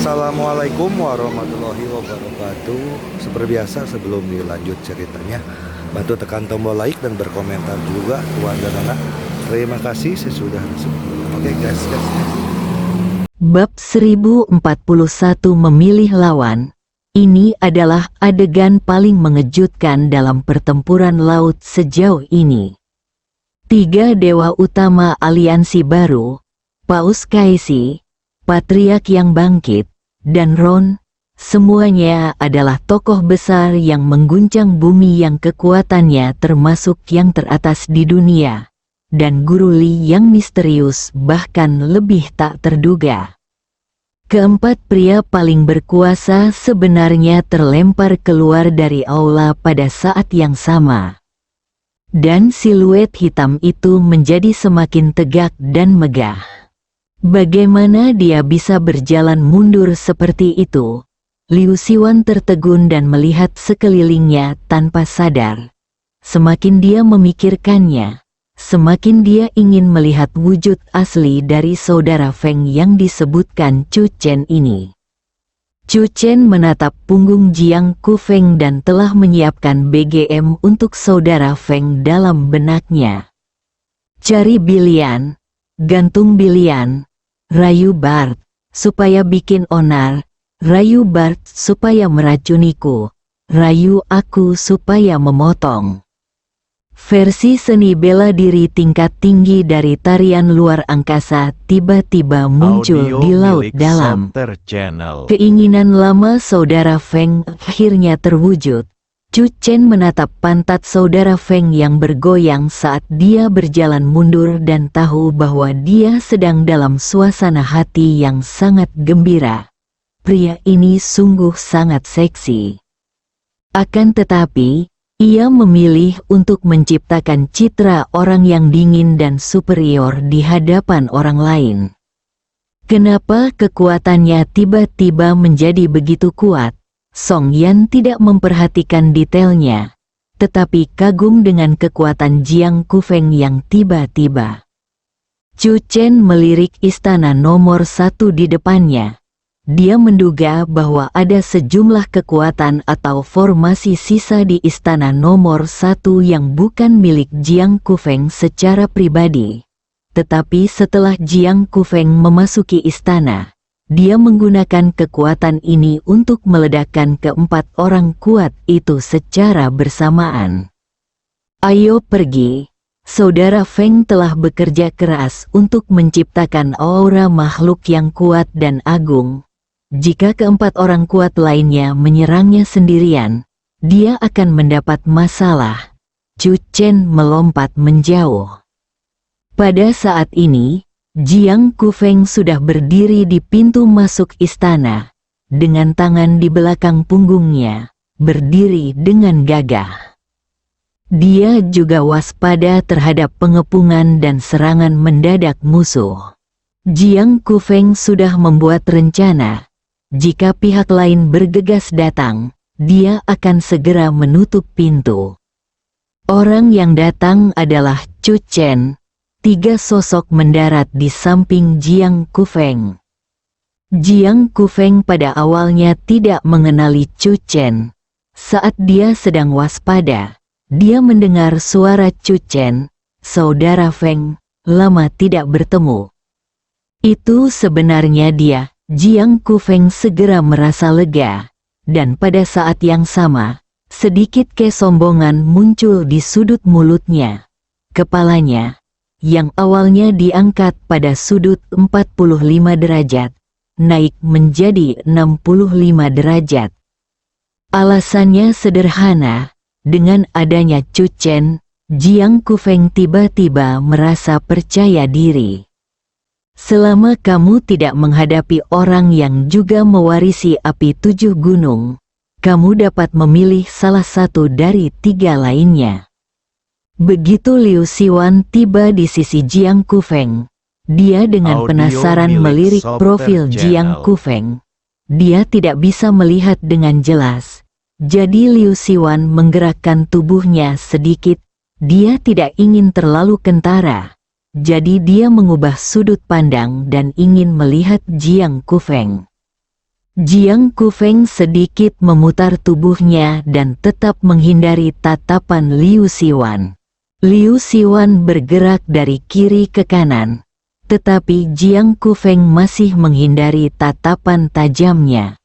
Assalamualaikum warahmatullahi wabarakatuh. Seperti biasa sebelum dilanjut ceritanya, bantu tekan tombol like dan berkomentar juga tuan dan anak. Terima kasih sesudah Oke guys. Bab 1041 memilih lawan. Ini adalah adegan paling mengejutkan dalam pertempuran laut sejauh ini. Tiga dewa utama aliansi baru, Paus Kaisi, Patriark yang bangkit, dan Ron, semuanya adalah tokoh besar yang mengguncang bumi yang kekuatannya termasuk yang teratas di dunia, dan Guru Li yang misterius bahkan lebih tak terduga. Keempat pria paling berkuasa sebenarnya terlempar keluar dari aula pada saat yang sama. Dan siluet hitam itu menjadi semakin tegak dan megah. Bagaimana dia bisa berjalan mundur seperti itu? Liu Siwan tertegun dan melihat sekelilingnya tanpa sadar. Semakin dia memikirkannya, semakin dia ingin melihat wujud asli dari saudara Feng yang disebutkan Chu Chen ini. Chu Chen menatap punggung Jiang Kufeng dan telah menyiapkan BGM untuk saudara Feng dalam benaknya. Cari bilian, gantung bilian, rayu Bart, supaya bikin onar, rayu Bart supaya meracuniku, rayu aku supaya memotong. Versi seni bela diri tingkat tinggi dari tarian luar angkasa tiba-tiba muncul di laut dalam. Keinginan lama saudara Feng akhirnya terwujud. Chu Chen menatap pantat saudara Feng yang bergoyang saat dia berjalan mundur dan tahu bahwa dia sedang dalam suasana hati yang sangat gembira. Pria ini sungguh sangat seksi. Akan tetapi, ia memilih untuk menciptakan citra orang yang dingin dan superior di hadapan orang lain. Kenapa kekuatannya tiba-tiba menjadi begitu kuat? Song Yan tidak memperhatikan detailnya, tetapi kagum dengan kekuatan Jiang Kufeng yang tiba-tiba. Chu Chen melirik istana nomor 1 di depannya. Dia menduga bahwa ada sejumlah kekuatan atau formasi sisa di istana nomor 1 yang bukan milik Jiang Kufeng secara pribadi. Tetapi setelah Jiang Kufeng memasuki istana, dia menggunakan kekuatan ini untuk meledakkan keempat orang kuat itu secara bersamaan. Ayo pergi. Saudara Feng telah bekerja keras untuk menciptakan aura makhluk yang kuat dan agung. Jika keempat orang kuat lainnya menyerangnya sendirian, dia akan mendapat masalah. Chu Chen melompat menjauh. Pada saat ini, Jiang Kufeng sudah berdiri di pintu masuk istana, dengan tangan di belakang punggungnya, berdiri dengan gagah. Dia juga waspada terhadap pengepungan dan serangan mendadak musuh. Jiang Kufeng sudah membuat rencana. Jika pihak lain bergegas datang, dia akan segera menutup pintu. Orang yang datang adalah Chu Chen. Tiga sosok mendarat di samping Jiang Kufeng. Jiang Kufeng pada awalnya tidak mengenali Chu Chen. Saat dia sedang waspada, dia mendengar suara Chu Chen, saudara Feng, lama tidak bertemu. Itu sebenarnya dia. Jiang Kufeng segera merasa lega, dan pada saat yang sama, sedikit kesombongan muncul di sudut mulutnya. Kepalanya, yang awalnya diangkat pada sudut 45 derajat, naik menjadi 65 derajat. Alasannya sederhana, dengan adanya Chu Chen, Jiang Kufeng tiba-tiba merasa percaya diri. Selama kamu tidak menghadapi orang yang juga mewarisi api 7 gunung, kamu dapat memilih salah satu dari 3 lainnya. Begitu Liu Siwan tiba di sisi Jiang Kufeng, dia dengan penasaran melirik profil Jiang Kufeng. Dia tidak bisa melihat dengan jelas, jadi Liu Siwan menggerakkan tubuhnya sedikit. Dia tidak ingin terlalu kentara. Jadi dia mengubah sudut pandang dan ingin melihat Jiang Kufeng. Jiang Kufeng sedikit memutar tubuhnya dan tetap menghindari tatapan Liu Siwan. Liu Siwan bergerak dari kiri ke kanan, tetapi Jiang Kufeng masih menghindari tatapan tajamnya.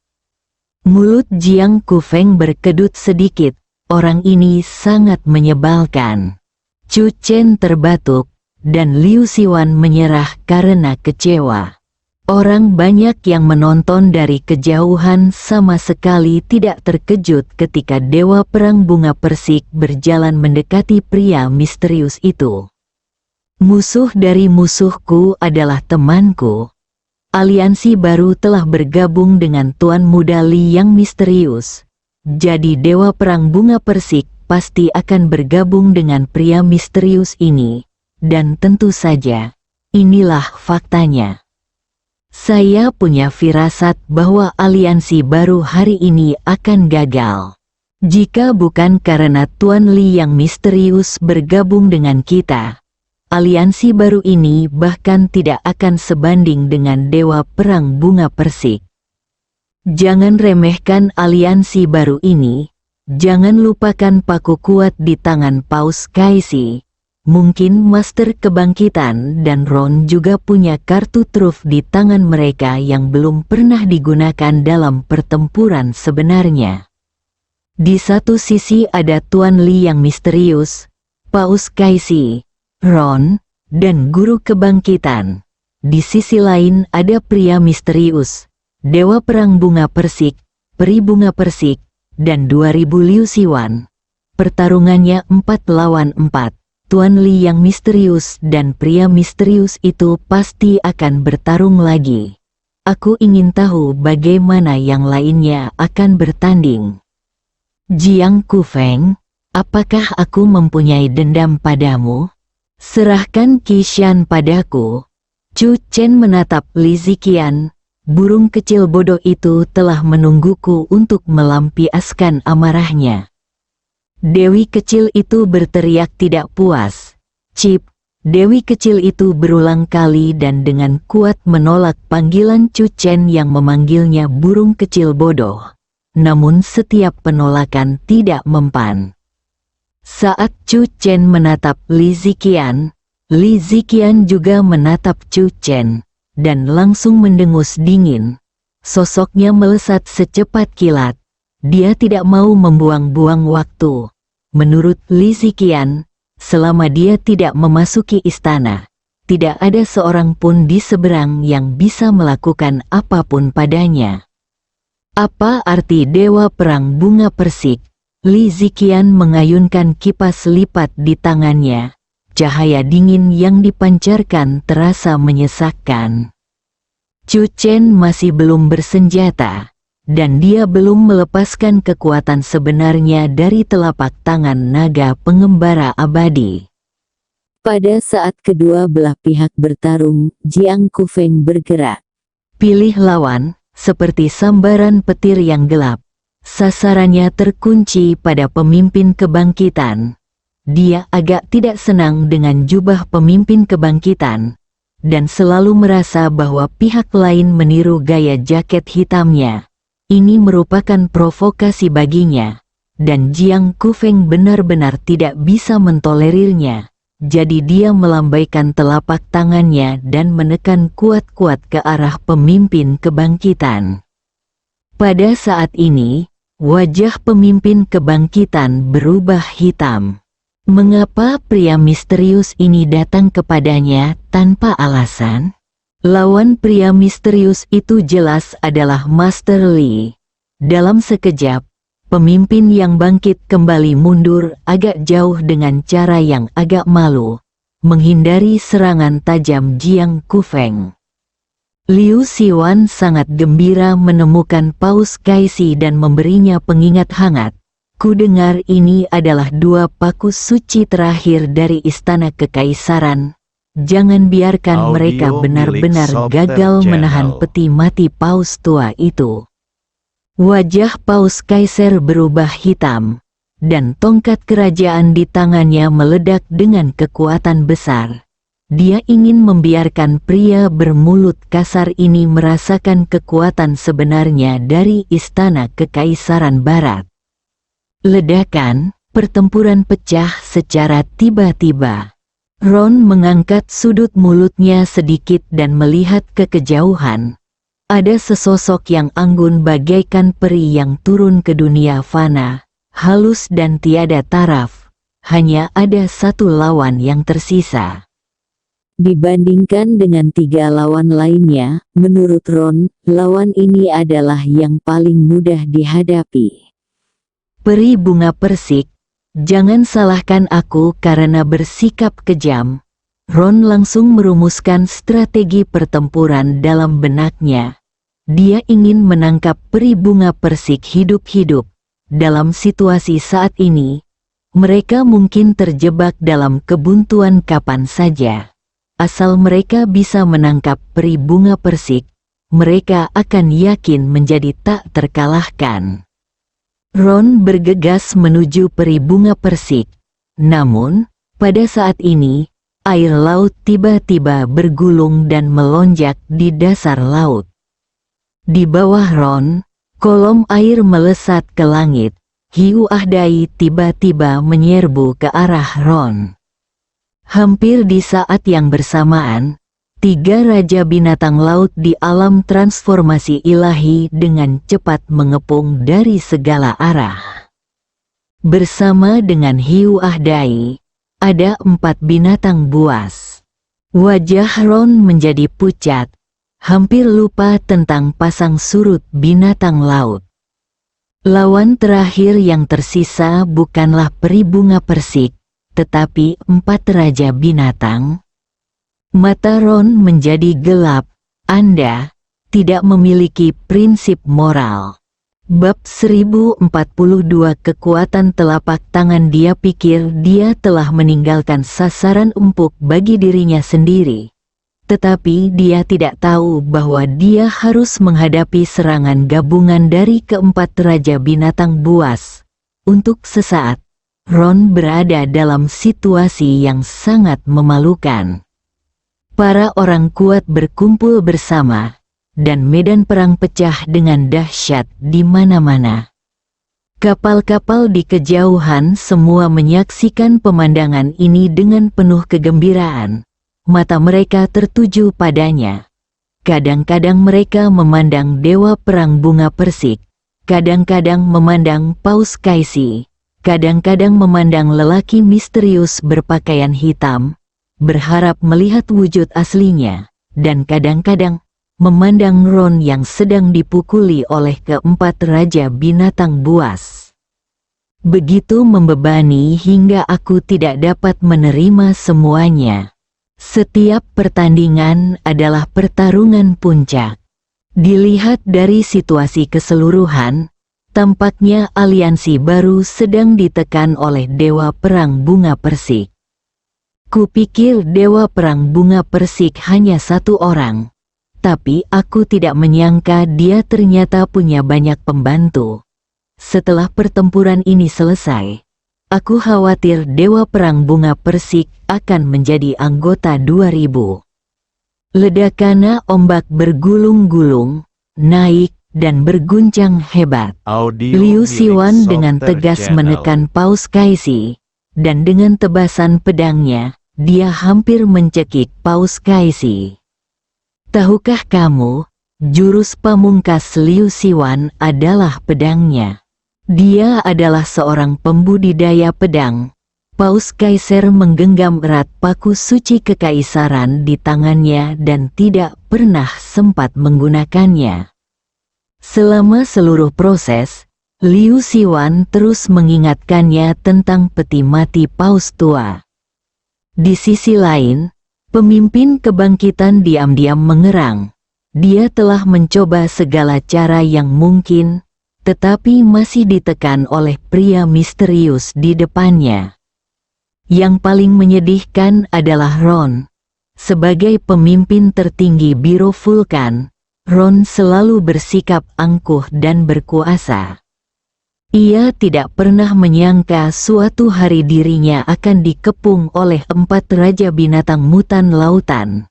Mulut Jiang Kufeng berkedut sedikit, orang ini sangat menyebalkan. Chu Chen terbatuk, dan Liu Siwan menyerah karena kecewa. Orang banyak yang menonton dari kejauhan sama sekali tidak terkejut ketika Dewa Perang Bunga Persik berjalan mendekati pria misterius itu. Musuh dari musuhku adalah temanku. Aliansi baru telah bergabung dengan Tuan Muda Li yang misterius. Jadi Dewa Perang Bunga Persik pasti akan bergabung dengan pria misterius ini. Dan tentu saja, inilah faktanya. Saya punya firasat bahwa aliansi baru hari ini akan gagal. Jika bukan karena Tuan Li yang misterius bergabung dengan kita, aliansi baru ini bahkan tidak akan sebanding dengan Dewa Perang Bunga Persik. Jangan remehkan aliansi baru ini, jangan lupakan paku kuat di tangan Paus Kaisi. Mungkin Master Kebangkitan dan Ron juga punya kartu truf di tangan mereka yang belum pernah digunakan dalam pertempuran sebenarnya. Di satu sisi ada Tuan Li yang misterius, Paus Kaisi, Ron, dan Guru Kebangkitan. Di sisi lain ada pria misterius, Dewa Perang Bunga Persik, Peri Bunga Persik, dan 2000 Liu Siwan. Pertarungannya 4 lawan 4. Tuan Li yang misterius dan pria misterius itu pasti akan bertarung lagi. Aku ingin tahu bagaimana yang lainnya akan bertanding. Jiang Kufeng, apakah aku mempunyai dendam padamu? Serahkan Qishan padaku. Chu Chen menatap Li Ziqian. Burung kecil bodoh itu telah menungguku untuk melampiaskan amarahnya. Dewi kecil itu berteriak tidak puas. Cip, Dewi kecil itu berulang kali dan dengan kuat menolak panggilan Chu Chen yang memanggilnya burung kecil bodoh. Namun setiap penolakan tidak mempan. Saat Chu Chen menatap Li Ziqian juga menatap Chu Chen, dan langsung mendengus dingin. Sosoknya melesat secepat kilat. Dia tidak mau membuang-buang waktu. Menurut Li Ziqian, selama dia tidak memasuki istana, tidak ada seorang pun di seberang yang bisa melakukan apapun padanya. Apa arti Dewa Perang Bunga Persik? Li Ziqian mengayunkan kipas lipat di tangannya. Cahaya dingin yang dipancarkan terasa menyesakkan. Chu Chen masih belum bersenjata, dan dia belum melepaskan kekuatan sebenarnya dari telapak tangan naga pengembara abadi. Pada saat kedua belah pihak bertarung, Jiang Kufeng bergerak. Pilih lawan, seperti sambaran petir yang gelap. Sasarannya terkunci pada pemimpin kebangkitan. Dia agak tidak senang dengan jubah pemimpin kebangkitan, dan selalu merasa bahwa pihak lain meniru gaya jaket hitamnya. Ini merupakan provokasi baginya, dan Jiang Kufeng benar-benar tidak bisa mentolerirnya. Jadi dia melambaikan telapak tangannya dan menekan kuat-kuat ke arah pemimpin kebangkitan. Pada saat ini, wajah pemimpin kebangkitan berubah hitam. Mengapa pria misterius ini datang kepadanya tanpa alasan? Lawan pria misterius itu jelas adalah Master Li. Dalam sekejap, pemimpin yang bangkit kembali mundur agak jauh dengan cara yang agak malu, menghindari serangan tajam Jiang Kufeng. Liu Siwan sangat gembira menemukan Paus Kaisi dan memberinya pengingat hangat. Kudengar ini adalah 2 paku suci terakhir dari Istana Kekaisaran. Jangan biarkan mereka benar-benar gagal menahan peti mati Paus tua itu. Wajah Paus Kaiser berubah hitam, dan tongkat kerajaan di tangannya meledak dengan kekuatan besar. Dia ingin membiarkan pria bermulut kasar ini merasakan kekuatan sebenarnya dari istana kekaisaran barat. Ledakan, pertempuran pecah secara tiba-tiba. Ron mengangkat sudut mulutnya sedikit dan melihat ke kejauhan. Ada sesosok yang anggun bagaikan peri yang turun ke dunia fana, halus dan tiada taraf. Hanya ada satu lawan yang tersisa. Dibandingkan dengan 3 lawan lainnya, menurut Ron, lawan ini adalah yang paling mudah dihadapi. Peri bunga persik, jangan salahkan aku karena bersikap kejam. Ron langsung merumuskan strategi pertempuran dalam benaknya. Dia ingin menangkap peri bunga persik hidup-hidup. Dalam situasi saat ini, mereka mungkin terjebak dalam kebuntuan kapan saja. Asal mereka bisa menangkap peri bunga persik, mereka akan yakin menjadi tak terkalahkan. Ron bergegas menuju peri bunga persik. Namun, pada saat ini, air laut tiba-tiba bergulung dan melonjak di dasar laut. Di bawah Ron, kolom air melesat ke langit. Hiu Ahdai tiba-tiba menyerbu ke arah Ron. Hampir di saat yang bersamaan, 3 raja binatang laut di alam transformasi ilahi dengan cepat mengepung dari segala arah. Bersama dengan Hiu Ahdai, ada 4 binatang buas. Wajah Ron menjadi pucat, hampir lupa tentang pasang surut binatang laut. Lawan terakhir yang tersisa bukanlah peri bunga persik, tetapi 4 raja binatang. Mata Ron menjadi gelap. Anda tidak memiliki prinsip moral. Bab 1042 kekuatan telapak tangan. Dia pikir dia telah meninggalkan sasaran empuk bagi dirinya sendiri. Tetapi dia tidak tahu bahwa dia harus menghadapi serangan gabungan dari keempat raja binatang buas. Untuk sesaat, Ron berada dalam situasi yang sangat memalukan. Para orang kuat berkumpul bersama, dan medan perang pecah dengan dahsyat di mana-mana. Kapal-kapal di kejauhan semua menyaksikan pemandangan ini dengan penuh kegembiraan. Mata mereka tertuju padanya. Kadang-kadang mereka memandang dewa perang bunga persik, kadang-kadang memandang Paus Kaisi, kadang-kadang memandang lelaki misterius berpakaian hitam, berharap melihat wujud aslinya, dan kadang-kadang memandang Ron yang sedang dipukuli oleh keempat raja binatang buas. Begitu membebani hingga aku tidak dapat menerima semuanya. Setiap pertandingan adalah pertarungan puncak. Dilihat dari situasi keseluruhan, tampaknya aliansi baru sedang ditekan oleh dewa perang bunga persik. Kupikir dewa perang bunga persik hanya 1 orang, tapi aku tidak menyangka dia ternyata punya banyak pembantu. Setelah pertempuran ini selesai, aku khawatir dewa perang bunga persik akan menjadi anggota 2000. Ledakana ombak bergulung-gulung, naik, dan berguncang hebat. Liu Siwan dengan tegas menekan Paus Kaisi, dan dengan tebasan pedangnya, dia hampir mencekik Paus Kaisi. Tahukah kamu, jurus pamungkas Liu Siwan adalah pedangnya. Dia adalah seorang pembudidaya pedang. Paus Kaiser menggenggam erat paku suci kekaisaran di tangannya dan tidak pernah sempat menggunakannya. Selama seluruh proses, Liu Siwan terus mengingatkannya tentang peti mati Paus tua. Di sisi lain, pemimpin kebangkitan diam-diam mengerang. Dia telah mencoba segala cara yang mungkin, tetapi masih ditekan oleh pria misterius di depannya. Yang paling menyedihkan adalah Ron. Sebagai pemimpin tertinggi Biro Vulkan, Ron selalu bersikap angkuh dan berkuasa. Ia tidak pernah menyangka suatu hari dirinya akan dikepung oleh 4 raja binatang mutan lautan.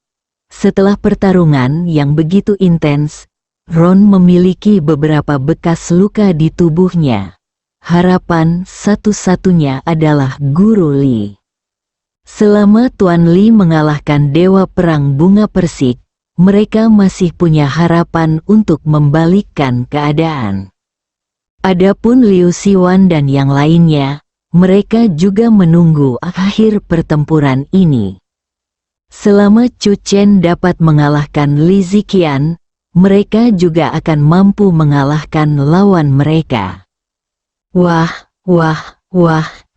Setelah pertarungan yang begitu intens, Ron memiliki beberapa bekas luka di tubuhnya. Harapan satu-satunya adalah Guru Li. Selama Tuan Li mengalahkan Dewa Perang Bunga Persik, mereka masih punya harapan untuk membalikkan keadaan. Adapun Liu Xiwan dan yang lainnya, mereka juga menunggu akhir pertempuran ini. Selama Chu Chen dapat mengalahkan Li Ziqian, mereka juga akan mampu mengalahkan lawan mereka. Wah,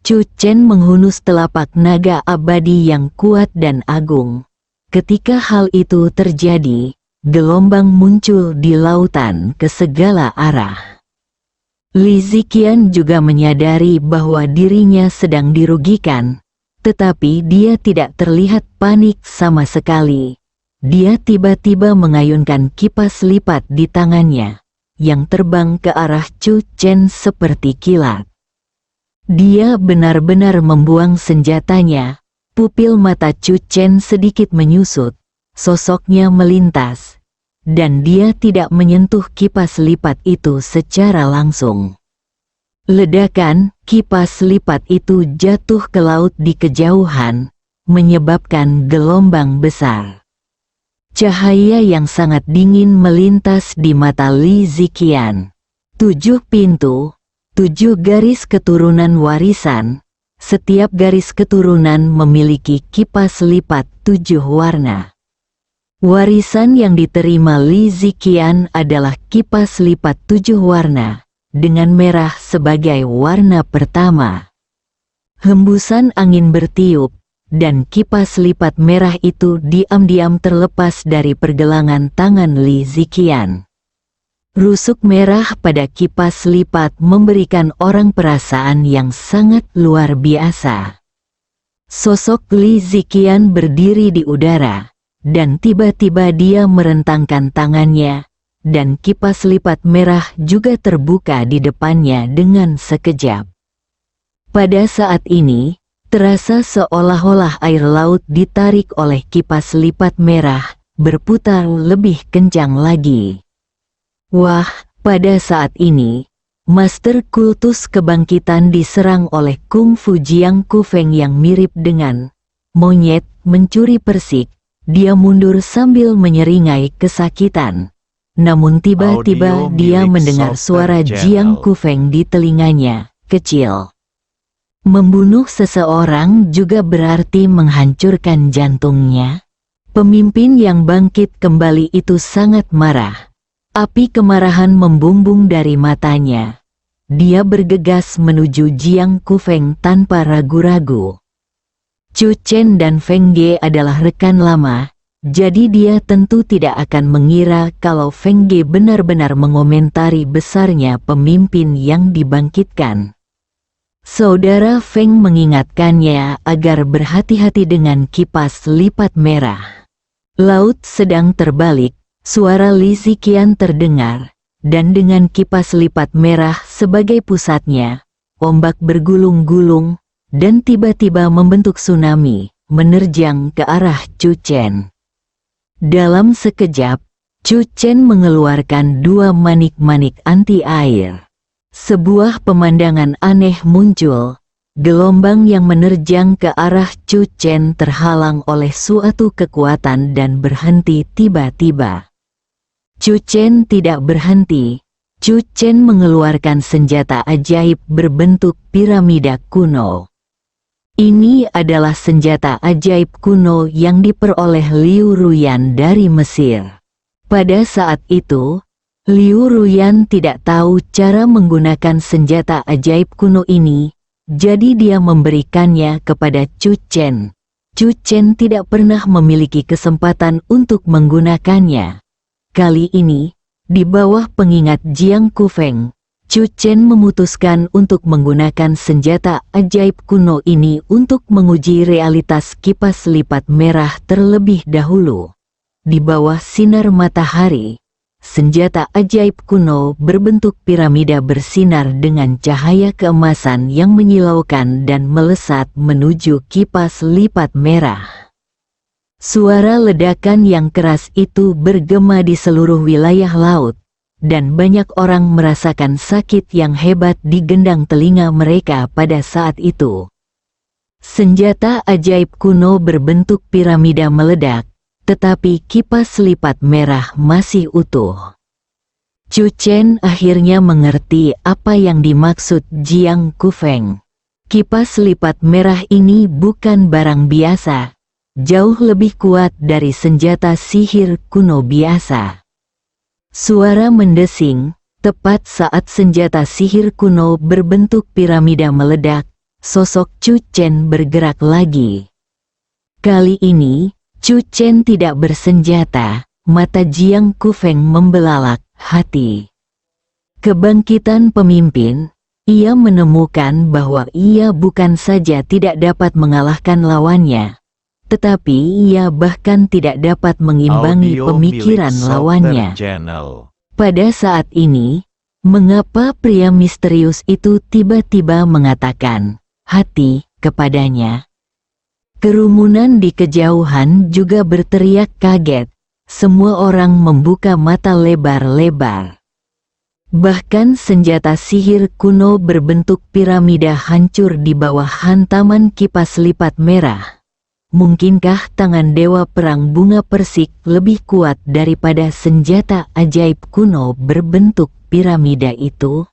Chu Chen menghunus telapak naga abadi yang kuat dan agung. Ketika hal itu terjadi, gelombang muncul di lautan ke segala arah. Li Ziqian juga menyadari bahwa dirinya sedang dirugikan, tetapi dia tidak terlihat panik sama sekali. Dia tiba-tiba mengayunkan kipas lipat di tangannya, yang terbang ke arah Chu Chen seperti kilat. Dia benar-benar membuang senjatanya. Pupil mata Chu Chen sedikit menyusut, sosoknya melintas, dan dia tidak menyentuh kipas lipat itu secara langsung. Ledakan kipas lipat itu jatuh ke laut di kejauhan, menyebabkan gelombang besar. Cahaya yang sangat dingin melintas di mata Li Ziqian. 7 pintu, 7 garis keturunan warisan. Setiap garis keturunan memiliki kipas lipat 7 warna. Warisan yang diterima Li Ziqian adalah kipas lipat 7 warna, dengan merah sebagai warna pertama. Hembusan angin bertiup, dan kipas lipat merah itu diam-diam terlepas dari pergelangan tangan Li Ziqian. Rusuk merah pada kipas lipat memberikan orang perasaan yang sangat luar biasa. Sosok Li Ziqian berdiri di udara, dan tiba-tiba dia merentangkan tangannya, dan kipas lipat merah juga terbuka di depannya dengan sekejap. Pada saat ini, terasa seolah-olah air laut ditarik oleh kipas lipat merah, berputar lebih kencang lagi. Wah, pada saat ini, Master Kultus Kebangkitan diserang oleh Kung Fu Jiang Kufeng yang mirip dengan monyet mencuri persik. Dia mundur sambil menyeringai kesakitan. Namun tiba-tiba dia mendengar suara Jiang Kufeng di telinganya, kecil. Membunuh seseorang juga berarti menghancurkan jantungnya. Pemimpin yang bangkit kembali itu sangat marah. Api kemarahan membumbung dari matanya. Dia bergegas menuju Jiang Kufeng tanpa ragu-ragu. Chu Chen dan Feng Ge adalah rekan lama, jadi dia tentu tidak akan mengira kalau Feng Ge benar-benar mengomentari besarnya pemimpin yang dibangkitkan. Saudara Feng mengingatkannya agar berhati-hati dengan kipas lipat merah. Laut sedang terbalik, suara Li Ziqian terdengar, dan dengan kipas lipat merah sebagai pusatnya, ombak bergulung-gulung, dan tiba-tiba membentuk tsunami, menerjang ke arah Chu Chen. Dalam sekejap, Chu Chen mengeluarkan 2 manik-manik anti-air. Sebuah pemandangan aneh muncul, gelombang yang menerjang ke arah Chu Chen terhalang oleh suatu kekuatan dan berhenti tiba-tiba. Chu Chen tidak berhenti. Chu Chen mengeluarkan senjata ajaib berbentuk piramida kuno. Ini adalah senjata ajaib kuno yang diperoleh Liu Ruyan dari Mesir. Pada saat itu, Liu Ruyan tidak tahu cara menggunakan senjata ajaib kuno ini, jadi dia memberikannya kepada Chu Chen. Chu Chen tidak pernah memiliki kesempatan untuk menggunakannya. Kali ini, di bawah pengingat Jiang Kufeng, Chu Chen memutuskan untuk menggunakan senjata ajaib kuno ini untuk menguji realitas kipas lipat merah terlebih dahulu. Di bawah sinar matahari, senjata ajaib kuno berbentuk piramida bersinar dengan cahaya keemasan yang menyilaukan dan melesat menuju kipas lipat merah. Suara ledakan yang keras itu bergema di seluruh wilayah laut, dan banyak orang merasakan sakit yang hebat di gendang telinga mereka pada saat itu. Senjata ajaib kuno berbentuk piramida meledak, tetapi kipas lipat merah masih utuh. Chu Chen akhirnya mengerti apa yang dimaksud Jiang Kufeng. Kipas lipat merah ini bukan barang biasa, jauh lebih kuat dari senjata sihir kuno biasa. Suara mendesing, tepat saat senjata sihir kuno berbentuk piramida meledak, sosok Chu Chen bergerak lagi. Kali ini, Chu Chen tidak bersenjata, mata Jiang Kufeng membelalak hati. Kebangkitan pemimpin, ia menemukan bahwa ia bukan saja tidak dapat mengalahkan lawannya, tetapi ia bahkan tidak dapat mengimbangi pemikiran lawannya. Pada saat ini, mengapa pria misterius itu tiba-tiba mengatakan hati kepadanya? Kerumunan di kejauhan juga berteriak kaget. Semua orang membuka mata lebar-lebar. Bahkan senjata sihir kuno berbentuk piramida hancur di bawah hantaman kipas lipat merah. Mungkinkah tangan dewa perang bunga persik lebih kuat daripada senjata ajaib kuno berbentuk piramida itu?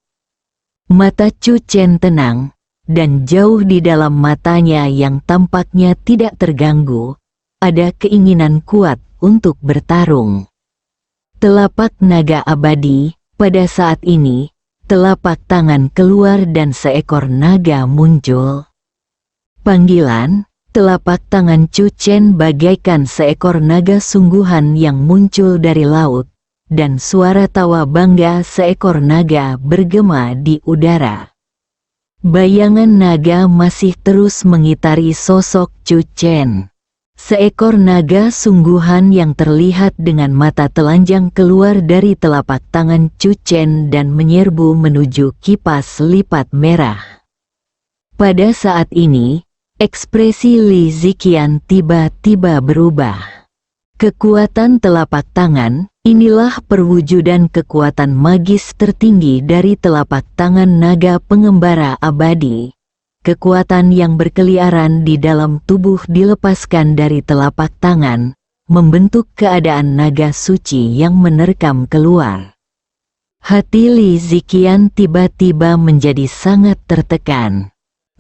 Mata Chu Chen tenang, dan jauh di dalam matanya yang tampaknya tidak terganggu, ada keinginan kuat untuk bertarung. Telapak naga abadi, pada saat ini, telapak tangan keluar dan seekor naga muncul. Panggilan, telapak tangan Chu Chen bagaikan seekor naga sungguhan yang muncul dari laut, dan suara tawa bangga seekor naga bergema di udara. Bayangan naga masih terus mengitari sosok Chu Chen. Seekor naga sungguhan yang terlihat dengan mata telanjang keluar dari telapak tangan Chu Chen dan menyerbu menuju kipas lipat merah. Pada saat ini, ekspresi Li Ziqian tiba-tiba berubah. Kekuatan telapak tangan, inilah perwujudan kekuatan magis tertinggi dari telapak tangan naga pengembara abadi. Kekuatan yang berkeliaran di dalam tubuh dilepaskan dari telapak tangan, membentuk keadaan naga suci yang menerkam keluar. Hati Li Ziqian tiba-tiba menjadi sangat tertekan.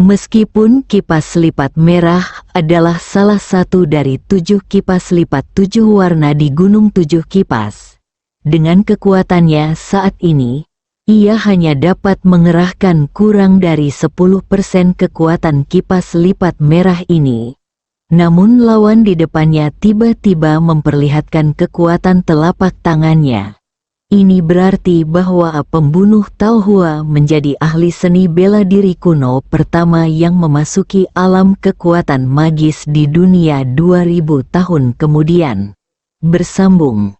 Meskipun kipas lipat merah adalah salah satu dari 7 kipas lipat 7 warna di Gunung 7 Kipas, dengan kekuatannya saat ini, ia hanya dapat mengerahkan kurang dari 10% kekuatan kipas lipat merah ini. Namun lawan di depannya tiba-tiba memperlihatkan kekuatan telapak tangannya. Ini berarti bahwa pembunuh Taohua menjadi ahli seni bela diri kuno pertama yang memasuki alam kekuatan magis di dunia 2000 tahun kemudian. Bersambung.